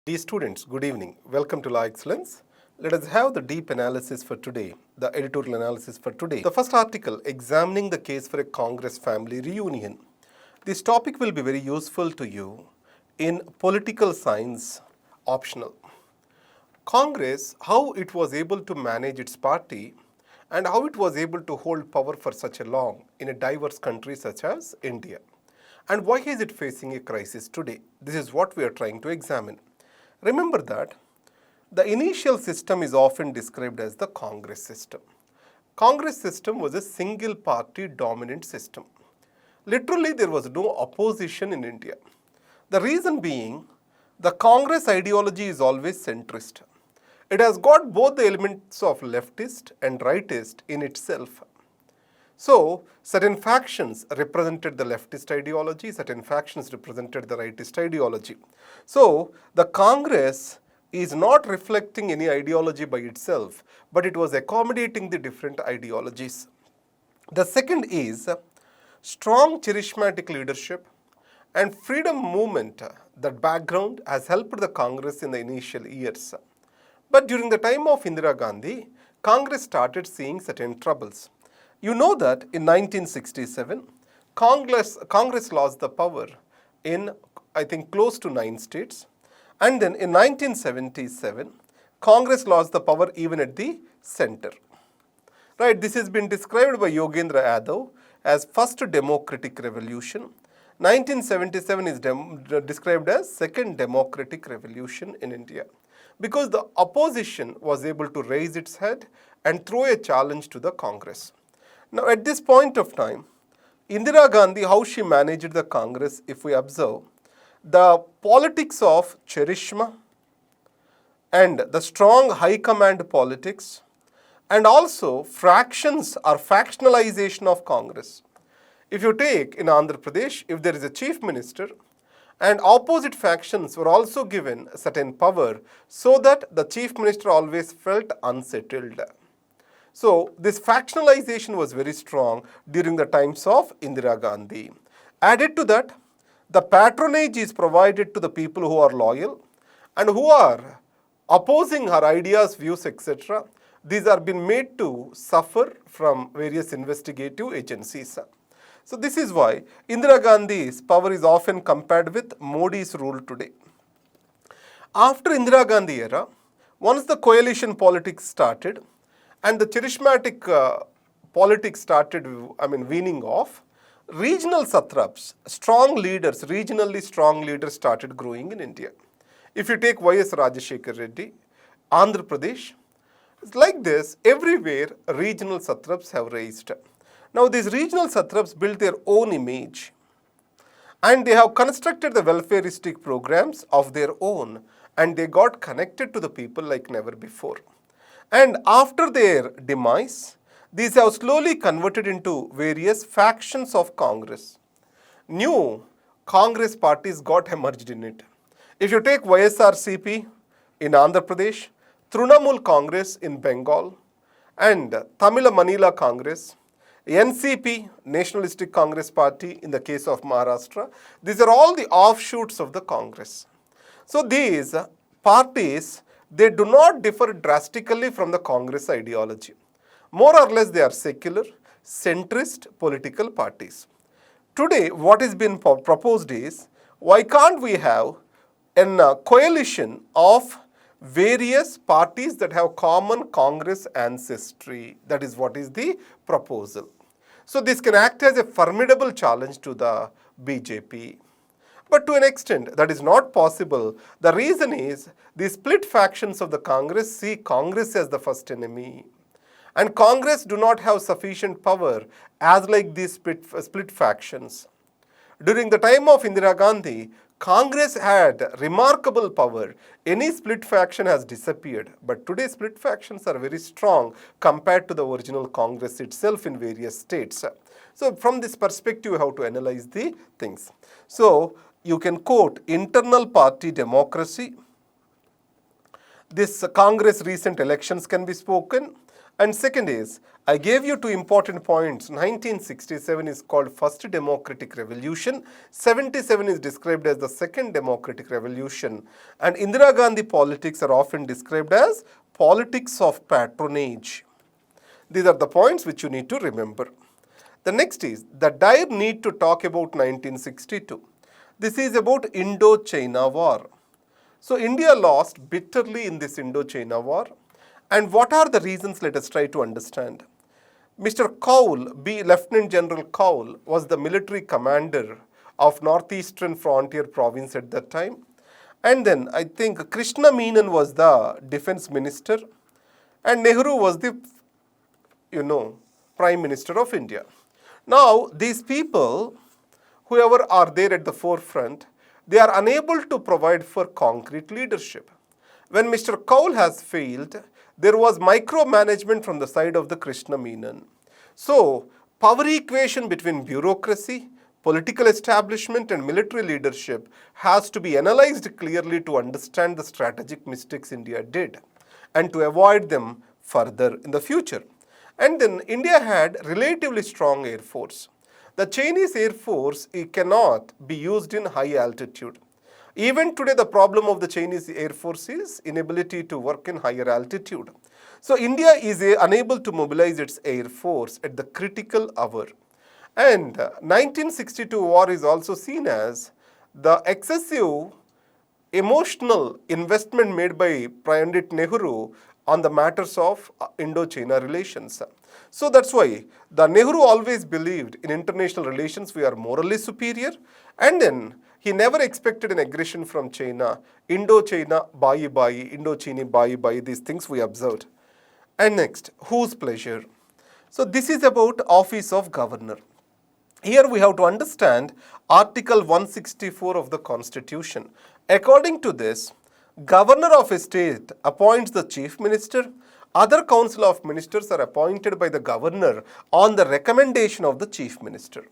Dear students, good evening. Welcome to Law Excellence. Let us have the deep analysis for today, the editorial analysis for today. The first article, examining the case for a Congress family reunion. This topic will be very useful to you in political science optional. Congress, how it was able to manage its party and how it was able to hold power for such a long in a diverse country such as India. And why is it facing a crisis today? This is what we are trying to examine. Remember that the initial system is often described as the Congress system. Congress system was a single party dominant system. Literally, there was no opposition in India. The reason being, the Congress ideology is always centrist. It has got both the elements of leftist and rightist in itself. So, certain factions represented the leftist ideology, certain factions represented the rightist ideology. So, the Congress is not reflecting any ideology by itself, but it was accommodating the different ideologies. The second is strong charismatic leadership and freedom movement. That background has helped the Congress in the initial years. But during the time of Indira Gandhi, Congress started seeing certain troubles. You know that in 1967, Congress lost the power in, I think, close to 9 states. And then in 1977, Congress lost the power even at the center. Right, this has been described by Yogendra Yadav as first democratic revolution. 1977 is described as second democratic revolution in India, because the opposition was able to raise its head and throw a challenge to the Congress. Now, at this point of time, Indira Gandhi, how she managed the Congress, if we observe, the politics of charisma and the strong high command politics, and also fractions or factionalization of Congress. If you take in Andhra Pradesh, if there is a chief minister, and opposite factions were also given certain power so that the chief minister always felt unsettled. So, this factionalization was very strong during the times of Indira Gandhi. Added to that, the patronage is provided to the people who are loyal and who are opposing her ideas, views, etc. These are being made to suffer from various investigative agencies. So, this is why Indira Gandhi's power is often compared with Modi's rule today. After Indira Gandhi era, once the coalition politics started and the charismatic politics started, weaning off, regional satraps, strong leaders, regionally strong leaders started growing in India. If you take Y.S. Rajashekar Reddy, Andhra Pradesh, it's like this, everywhere regional satraps have raised. Now, these regional satraps built their own image and they have constructed the welfareistic programs of their own, and they got connected to the people like never before. And after their demise, these have slowly converted into various factions of Congress. New Congress parties got emerged in it. If you take YSRCP in Andhra Pradesh, Trinamool Congress in Bengal, and Tamil Manila Congress, NCP, Nationalistic Congress Party in the case of Maharashtra, these are all the offshoots of the Congress. So these parties, they do not differ drastically from the Congress ideology. More or less they are secular, centrist political parties. Today what is being proposed is, why can't we have a coalition of various parties that have common Congress ancestry? That is what is the proposal. So this can act as a formidable challenge to the BJP. But to an extent, that is not possible. The reason is, the split factions of the Congress see Congress as the first enemy. And Congress do not have sufficient power as like these split factions. During the time of Indira Gandhi, Congress had remarkable power. Any split faction has disappeared. But today split factions are very strong compared to the original Congress itself in various states. So from this perspective, you have to analyze the things. So you can quote internal party democracy. This Congress recent elections can be spoken. And second is I gave you two important points. 1967 is called First Democratic Revolution. 77 is described as the Second Democratic Revolution. And Indira Gandhi politics are often described as politics of patronage. These are the points which you need to remember. The next is the dire need to talk about 1962. This is about Indo-China War. So India lost bitterly in this Indo-China War. And what are the reasons? Let us try to understand. Mr. Kaul, Lieutenant General Kaul, was the military commander of Northeastern Frontier Province at that time. And then I think Krishna Menon was the defense minister. And Nehru was the, Prime Minister of India. Now, these people, whoever are there at the forefront, they are unable to provide for concrete leadership. When Mr. Kaul has failed, there was micromanagement from the side of the Krishna Menon. So, power equation between bureaucracy, political establishment and military leadership has to be analyzed clearly to understand the strategic mistakes India did and to avoid them further in the future. And then India had relatively strong air force. The Chinese air force cannot be used in high altitude. Even today, the problem of the Chinese Air Force is inability to work in higher altitude. So India is unable to mobilize its Air Force at the critical hour. And 1962 war is also seen as the excessive emotional investment made by Pandit Nehru on the matters of Indo-China relations. So that's why the Nehru always believed in international relations we are morally superior, and then he never expected an aggression from China. Indo-China, bayi, Indo-Chini, bayi, these things we observed. And next, whose pleasure? So this is about office of governor. Here we have to understand Article 164 of the Constitution. According to this, governor of a state appoints the chief minister. Other council of ministers are appointed by the governor on the recommendation of the chief minister.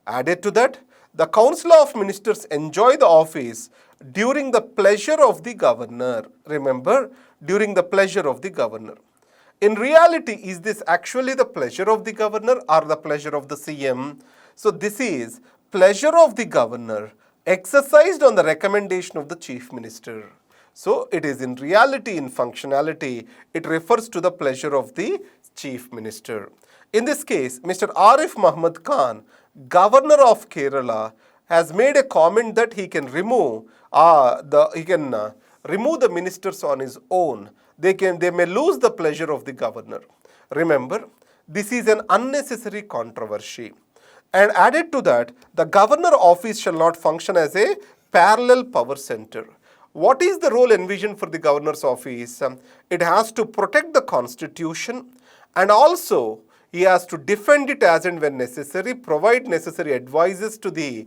Added to that, the council of ministers enjoy the office during the pleasure of the governor. Remember, during the pleasure of the governor. In reality, is this actually the pleasure of the governor or the pleasure of the CM? So this is pleasure of the governor exercised on the recommendation of the chief minister. So it is in reality, in functionality, it refers to the pleasure of the chief minister. In this case, Mr. Arif Muhammad Khan, governor of Kerala, has made a comment that he can remove the ministers on his own. They may lose the pleasure of the governor. Remember, this is an unnecessary controversy. And added to that, the governor office shall not function as a parallel power center. What is the role envisioned for the governor's office? It has to protect the constitution, and also he has to defend it as and when necessary, provide necessary advices to the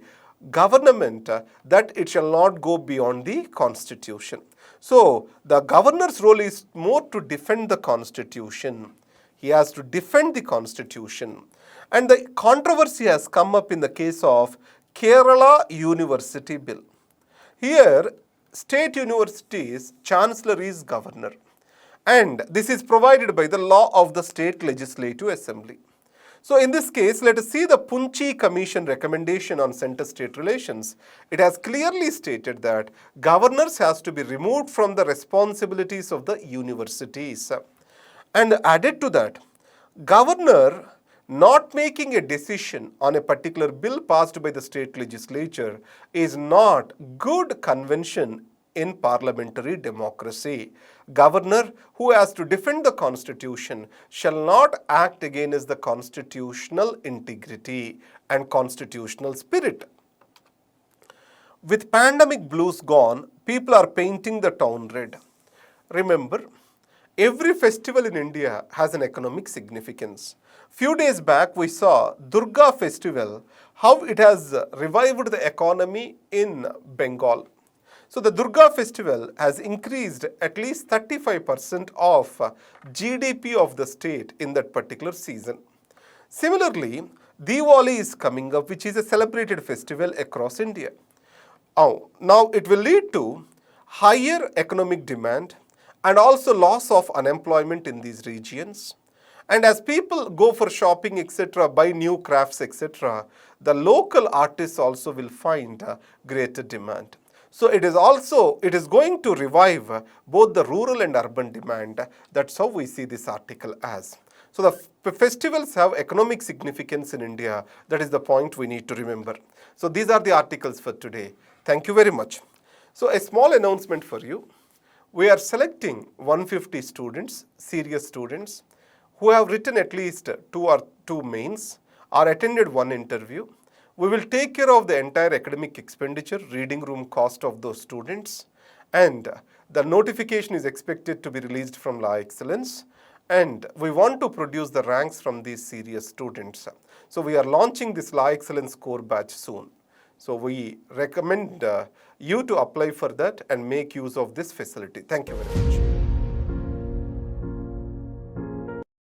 government that it shall not go beyond the constitution. So the governor's role is more to defend the constitution. He has to defend the constitution. And the controversy has come up in the case of Kerala University Bill. Here, state universities, chancellor is governor. And this is provided by the law of the State Legislative Assembly. So in this case, let us see the Punchi Commission recommendation on center-state relations. It has clearly stated that governors has to be removed from the responsibilities of the universities. And added to that, governor not making a decision on a particular bill passed by the state legislature is not good convention in parliamentary democracy. Governor who has to defend the constitution shall not act against the constitutional integrity and constitutional spirit. With pandemic blues gone, people are painting the town red. Remember, every festival in India has an economic significance. Few days back we saw Durga festival, how it has revived the economy in Bengal. So the Durga festival has increased at least 35% of GDP of the state in that particular season. Similarly, Diwali is coming up, which is a celebrated festival across India. Now it will lead to higher economic demand and also loss of unemployment in these regions. And as people go for shopping, etc., buy new crafts, etc., the local artists also will find greater demand. So it is going to revive both the rural and urban demand. That's how we see this article as. So the festivals have economic significance in India. That is the point we need to remember. So these are the articles for today. Thank you very much. So a small announcement for you. We are selecting 150 students, serious students, who have written at least two mains or attended one interview. We will take care of the entire academic expenditure, reading room cost of those students, and the notification is expected to be released from Law Excellence, and we want to produce the ranks from these serious students. So we are launching this Law Excellence core batch soon. So we recommend you to apply for that and make use of this facility. Thank you very much.